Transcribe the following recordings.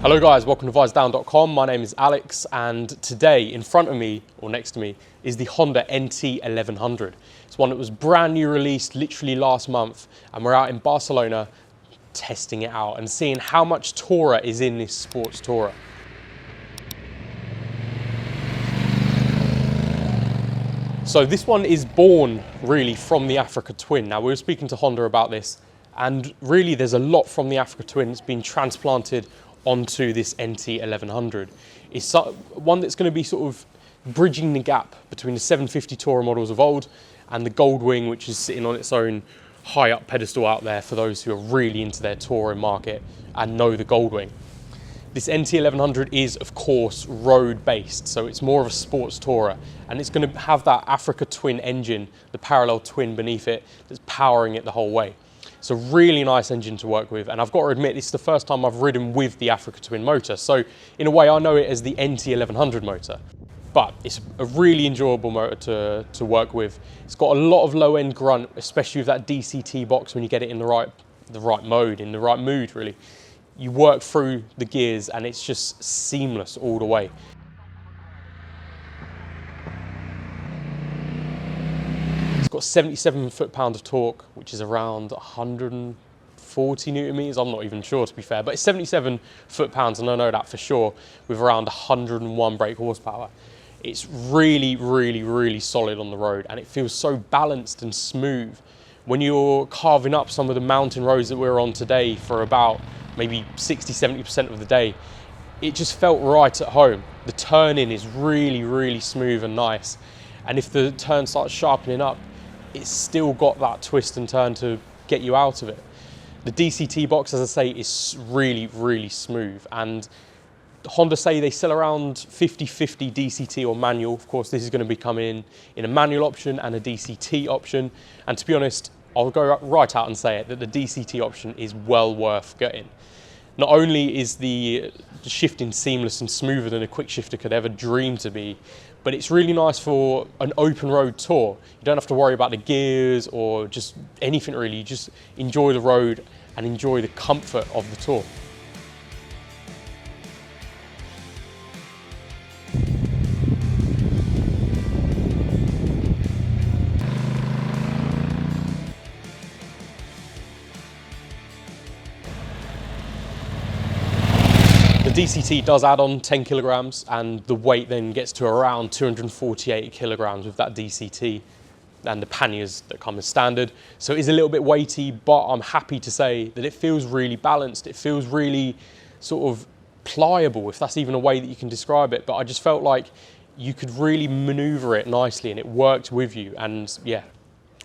Hello guys, welcome to Visordown.com. My name is Alex, and today in front of me, or next to me, is the Honda NT1100. It's one that was brand new released literally last month, and we're out in Barcelona testing it out and seeing how much Tourer is in this sports Tourer. So this one is born really from the Africa Twin. Now we were speaking to Honda about this, and really there's a lot from the Africa Twin that's been transplanted onto this NT1100. It's one that's going to be sort of bridging the gap between the 750 Tourer models of old and the Gold Wing, which is sitting on its own high up pedestal out there for those who are really into their touring market and know the Gold Wing. This NT1100 is of course road based, so it's more of a sports tourer, and it's going to have that Africa Twin engine, the parallel twin beneath it, that's powering it the whole way. It's a really nice engine to work with, and I've got to admit, this is the first time I've ridden with the Africa Twin motor, so in a way I know it as the NT1100 motor. But it's a really enjoyable motor to work with. It's got a lot of low-end grunt, especially with that DCT box when you get it in the right mode, in the right mood really. You work through the gears and it's just seamless all the way. It's got 77 foot-pounds of torque, which is around 140 newton meters. I'm not even sure, to be fair, but it's 77 foot-pounds, and I know that for sure, with around 101 brake horsepower. It's really, really, really solid on the road, and it feels so balanced and smooth. When you're carving up some of the mountain roads that we're on today for about maybe 60–70% of the day, it just felt right at home. The turning is really, really smooth and nice. And if the turn starts sharpening up, it's still got that twist and turn to get you out of it. The DCT box, as I say, is really, really smooth. And Honda say they sell around 50/50 DCT or manual. Of course, this is going to be coming in a manual option and a DCT option. And to be honest, I'll go right out and say it, that the DCT option is well worth getting. Not only is the shifting seamless and smoother than a quick shifter could ever dream to be, but it's really nice for an open road tour. You don't have to worry about the gears or just anything really. You just enjoy the road and enjoy the comfort of the tour. The DCT does add on 10 kilograms, and the weight then gets to around 248 kilograms with that DCT and the panniers that come as standard. So it is a little bit weighty, but I'm happy to say that it feels really balanced. It feels really sort of pliable, if that's even a way that you can describe it. But I just felt like you could really maneuver it nicely and it worked with you. And yeah,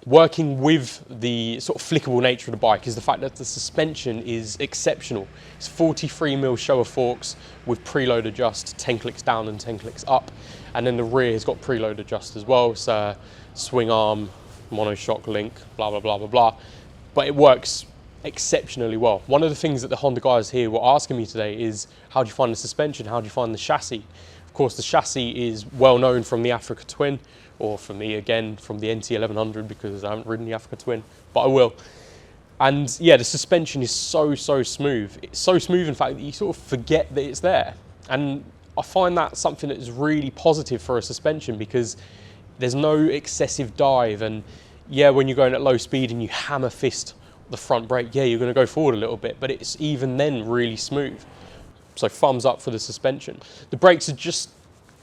working with the sort of flickable nature of the bike is the fact that the suspension is exceptional. It's 43mm Showa forks with preload adjust, 10 clicks down and 10 clicks up. And then the rear has got preload adjust as well. It's a swing arm, monoshock link, blah, blah, blah, blah, blah. But it works exceptionally well. One of the things that the Honda guys here were asking me today is, how do you find the suspension? How do you find the chassis? Of course, the chassis is well known from the Africa Twin, or for me again from the NT1100, because I haven't ridden the Africa Twin, but I will. And yeah, the suspension is so smooth. It's so smooth in fact that you sort of forget that it's there. And I find that something that is really positive for a suspension, because there's no excessive dive. And yeah, when you're going at low speed and you hammer fist the front brake, yeah, you're going to go forward a little bit, but it's even then really smooth. So thumbs up for the suspension. The brakes are just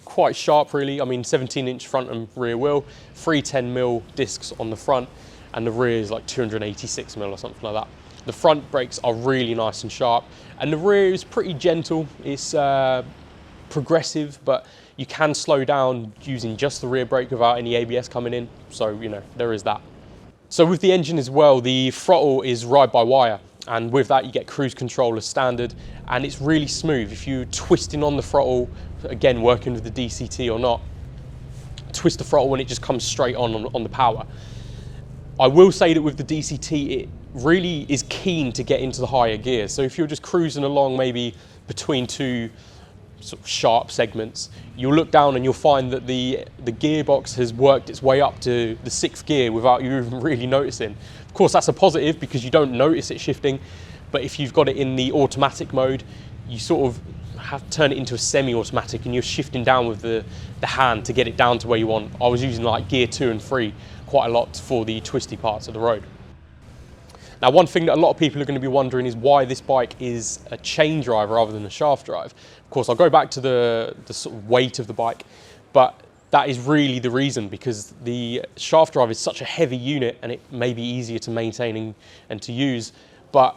quite sharp really. I mean, 17-inch front and rear wheel, 310mm discs on the front, and the rear is like 286mm or something like that. The front brakes are really nice and sharp, and the rear is pretty gentle. It's progressive, but you can slow down using just the rear brake without any ABS coming in. So, you know, there is that. So with the engine as well, the throttle is ride-by-wire. And with that, you get cruise control as standard, and it's really smooth. If you're twisting on the throttle, again, working with the DCT or not, twist the throttle when it just comes straight on the power. I will say that with the DCT, it really is keen to get into the higher gears. So if you're just cruising along maybe between two sort of sharp segments, you'll look down and you'll find that the gearbox has worked its way up to the 6th gear without you even really noticing. Of course, that's a positive because you don't notice it shifting, but if you've got it in the automatic mode, you sort of have to turn it into a semi-automatic, and you're shifting down with the hand to get it down to where you want. I was using like gear 2 and 3 quite a lot for the twisty parts of the road. Now, one thing that a lot of people are going to be wondering is why this bike is a chain drive rather than a shaft drive. Of course, I'll go back to the sort of weight of the bike, but that is really the reason, because the shaft drive is such a heavy unit and it may be easier to maintain and to use, but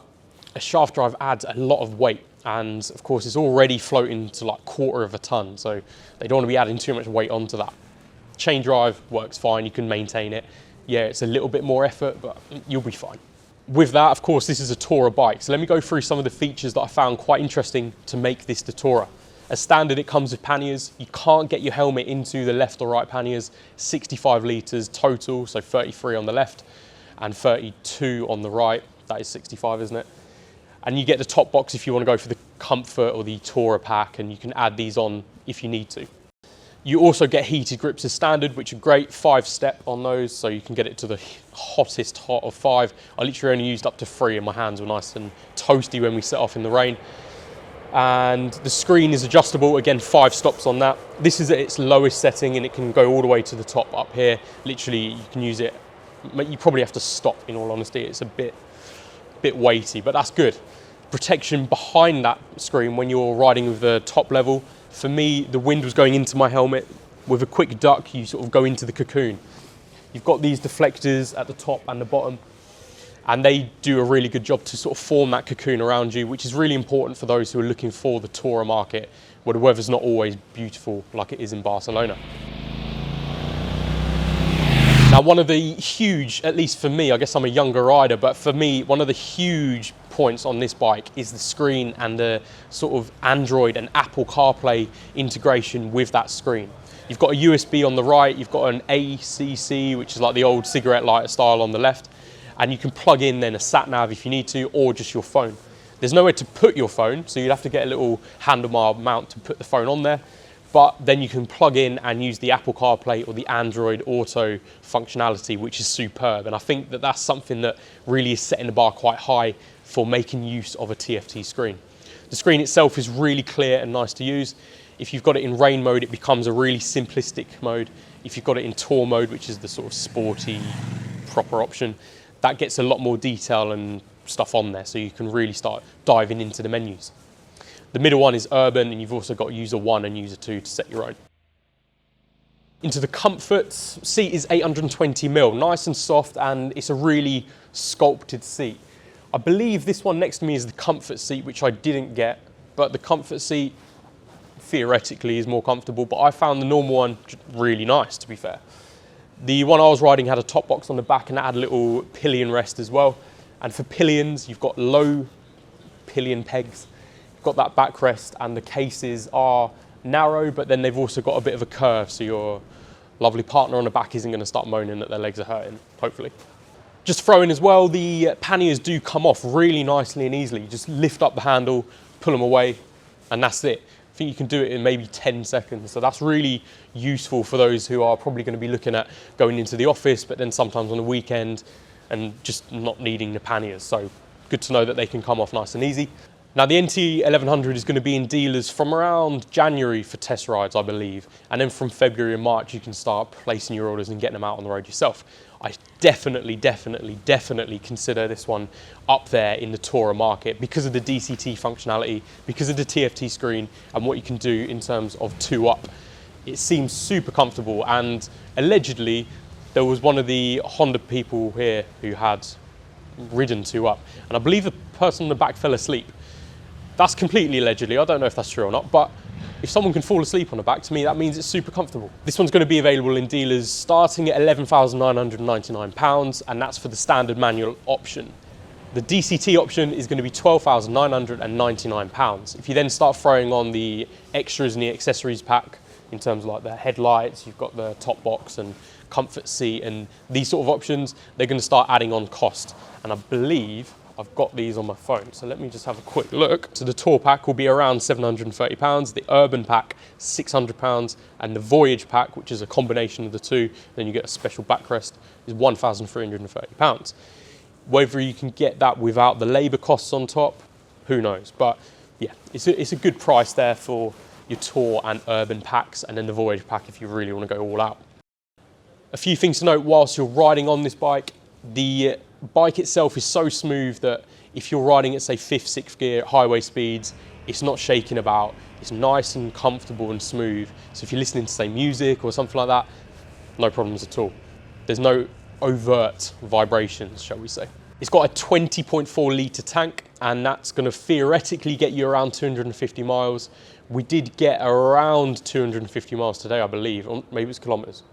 a shaft drive adds a lot of weight, and of course it's already floating to like 1/4 of a ton, so they don't want to be adding too much weight onto that. Chain drive works fine, you can maintain it. Yeah, it's a little bit more effort, but you'll be fine. With that, of course, this is a tourer bike, so let me go through some of the features that I found quite interesting to make this the tourer. As standard, it comes with panniers. You can't get your helmet into the left or right panniers. 65 litres total, so 33 on the left and 32 on the right. That is 65, isn't it? And you get the top box if you want to go for the comfort or the tourer pack, and you can add these on if you need to. You also get heated grips as standard, which are great, 5-step on those, so you can get it to the hottest hot of 5. I literally only used up to 3 and my hands were nice and toasty when we set off in the rain. And the screen is adjustable, again 5 stops on that. This is at its lowest setting and it can go all the way to the top up here. Literally you can use it, you probably have to stop in all honesty, it's a bit weighty, but that's good. Protection behind that screen when you're riding with the top level. For me, the wind was going into my helmet. With a quick duck, you sort of go into the cocoon. You've got these deflectors at the top and the bottom, and they do a really good job to sort of form that cocoon around you, which is really important for those who are looking for the tourer market, where the weather's not always beautiful like it is in Barcelona. Now, one of the huge, at least for me, I guess I'm a younger rider, but for me, one of the huge points on this bike is the screen and the sort of Android and Apple CarPlay integration with that screen. You've got a USB on the right, you've got an ACC, which is like the old cigarette lighter style, on the left, and you can plug in then a sat nav if you need to, or just your phone. There's nowhere to put your phone, so you'd have to get a little handlebar mount to put the phone on there. But then you can plug in and use the Apple CarPlay or the Android Auto functionality, which is superb. And I think that that's something that really is setting the bar quite high for making use of a TFT screen. The screen itself is really clear and nice to use. If you've got it in rain mode, it becomes a really simplistic mode. If you've got it in tour mode, which is the sort of sporty, proper option, that gets a lot more detail and stuff on there, so you can really start diving into the menus. The middle one is urban, and you've also got user 1 and user 2 to set your own. Into the comfort, seat is 820mm, nice and soft, and it's a really sculpted seat. I believe this one next to me is the comfort seat, which I didn't get, but the comfort seat theoretically is more comfortable, but I found the normal one really nice, to be fair. The one I was riding had a top box on the back, and it had a little pillion rest as well. And for pillions, you've got low pillion pegs. Got that backrest, and the cases are narrow, but then they've also got a bit of a curve, so your lovely partner on the back isn't going to start moaning that their legs are hurting, hopefully. Just throw in as well, the panniers do come off really nicely and easily. You just lift up the handle, pull them away, and that's it. I think you can do it in maybe 10 seconds, so that's really useful for those who are probably going to be looking at going into the office, but then sometimes on the weekend and just not needing the panniers. So good to know that they can come off nice and easy. Now, the NT1100 is going to be in dealers from around January for test rides, I believe. And then from February and March, you can start placing your orders and getting them out on the road yourself. I definitely consider this one up there in the tourer market because of the DCT functionality, because of the TFT screen and what you can do in terms of 2-up. It seems super comfortable, and allegedly there was one of the Honda people here who had ridden 2-up, and I believe the person on the back fell asleep. That's completely allegedly, I don't know if that's true or not, but if someone can fall asleep on the back, to me that means it's super comfortable. This one's going to be available in dealers starting at £11,999, and that's for the standard manual option. The DCT option is going to be £12,999. If you then start throwing on the extras and the accessories pack, in terms of like the headlights, you've got the top box and comfort seat and these sort of options, they're going to start adding on cost. And I believe I've got these on my phone, so let me just have a quick look. So the tour pack will be around £730, the urban pack £600, and the voyage pack, which is a combination of the two, then you get a special backrest, is £1,330. Whether you can get that without the labour costs on top, who knows? But yeah, it's a good price there for your tour and urban packs, and then the voyage pack if you really want to go all out. A few things to note whilst you're riding on this bike. The bike itself is so smooth that if you're riding at say 5th, 6th gear at highway speeds, it's not shaking about. It's nice and comfortable and smooth. So if you're listening to say music or something like that, no problems at all. There's no overt vibrations, shall we say. It's got a 20.4 litre tank, and that's going to theoretically get you around 250 miles. We did get around 250 miles today, I believe, or maybe it's kilometres.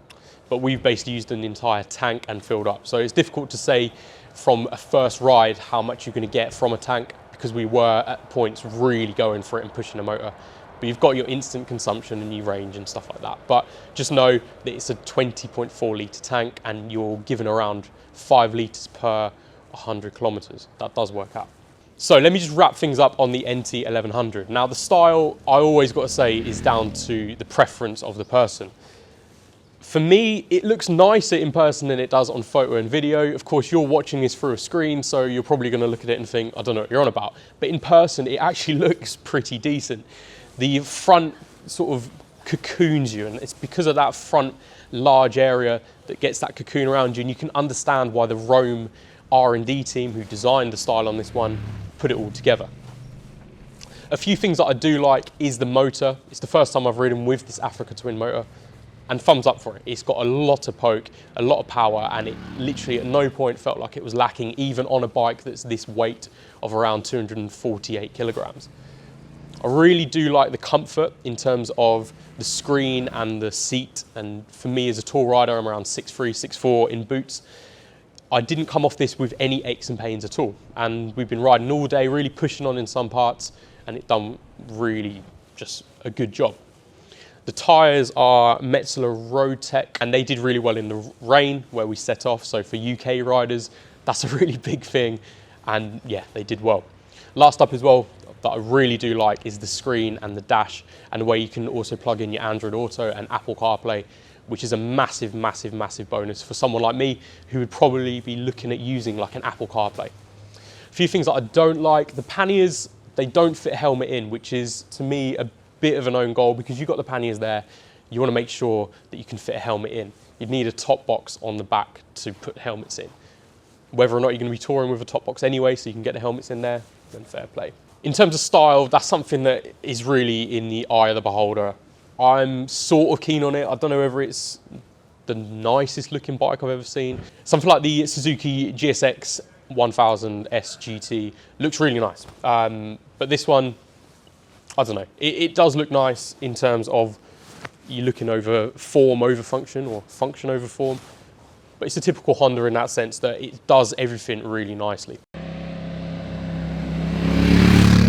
But we've basically used an entire tank and filled up. So it's difficult to say from a first ride how much you're going to get from a tank, because we were at points really going for it and pushing the motor. But you've got your instant consumption and your range and stuff like that. But just know that it's a 20.4 litre tank, and you're given around 5 litres per 100 kilometres. That does work out. So let me just wrap things up on the NT1100. Now the style, I always got to say, is down to the preference of the person. For me, it looks nicer in person than it does on photo and video. Of course, you're watching this through a screen, so you're probably going to look at it and think, I don't know what you're on about. But in person, it actually looks pretty decent. The front sort of cocoons you, and it's because of that front large area that gets that cocoon around you, and you can understand why the Rome R&D team who designed the style on this one put it all together. A few things that I do like is the motor. It's the first time I've ridden with this Africa twin motor, and thumbs up for it. It's got a lot of poke, a lot of power, and it literally at no point felt like it was lacking, even on a bike that's this weight of around 248 kilograms. I really do like the comfort in terms of the screen and the seat, and for me as a tall rider, I'm around 6'3", 6'4" in boots. I didn't come off this with any aches and pains at all, and we've been riding all day, really pushing on in some parts, and it done really just a good job. The tyres are Metzeler Road Tech, and they did really well in the rain where we set off. So for UK riders, that's a really big thing. And yeah, they did well. Last up as well, that I really do like is the screen and the dash, and the way you can also plug in your Android Auto and Apple CarPlay, which is a massive, massive, massive bonus for someone like me who would probably be looking at using like an Apple CarPlay. A few things that I don't like, the panniers, they don't fit helmet in, which is to me a bit of an own goal, because you've got the panniers there, you want to make sure that you can fit a helmet in. You'd need a top box on the back to put helmets in. Whether or not you're going to be touring with a top box anyway, so you can get the helmets in there, then fair play. In terms of style, that's something that is really in the eye of the beholder. I'm sort of keen on it. I don't know whether it's the nicest looking bike I've ever seen. Something like the Suzuki GSX 1000 SGT looks really nice. But this one, I don't know. It does look nice in terms of you're looking over form over function, or function over form. But it's a typical Honda in that sense that it does everything really nicely.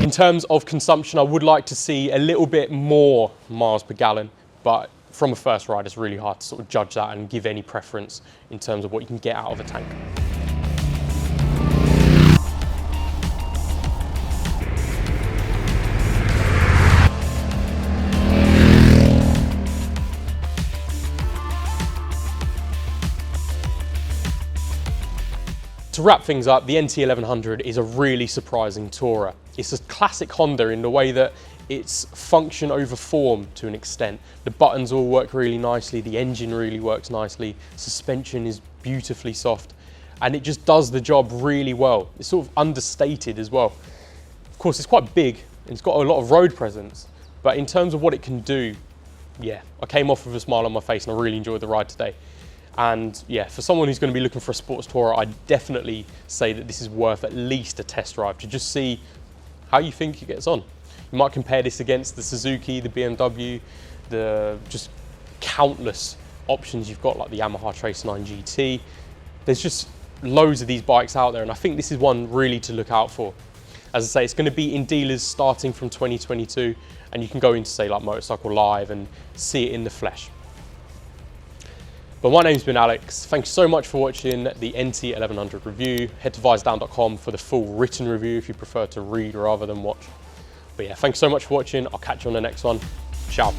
In terms of consumption, I would like to see a little bit more miles per gallon, but from a first ride, it's really hard to sort of judge that and give any preference in terms of what you can get out of a tank. To wrap things up, the NT1100 is a really surprising tourer. It's a classic Honda in the way that it's function over form to an extent. The buttons all work really nicely, the engine really works nicely, suspension is beautifully soft, and it just does the job really well. It's sort of understated as well. Of course, it's quite big and it's got a lot of road presence, but in terms of what it can do, yeah, I came off with a smile on my face and I really enjoyed the ride today. And yeah, for someone who's going to be looking for a sports tourer, I'd definitely say that this is worth at least a test drive to just see how you think it gets on. You might compare this against the Suzuki, the BMW, the just countless options you've got, like the Yamaha Trace 9 GT. There's just loads of these bikes out there, and I think this is one really to look out for. As I say, it's going to be in dealers starting from 2022, and you can go into, say, like Motorcycle Live and see it in the flesh. But my name's been Alex. Thanks so much for watching the NT1100 review. Head to Visordown.com for the full written review if you prefer to read rather than watch. But yeah, thanks so much for watching. I'll catch you on the next one. Ciao.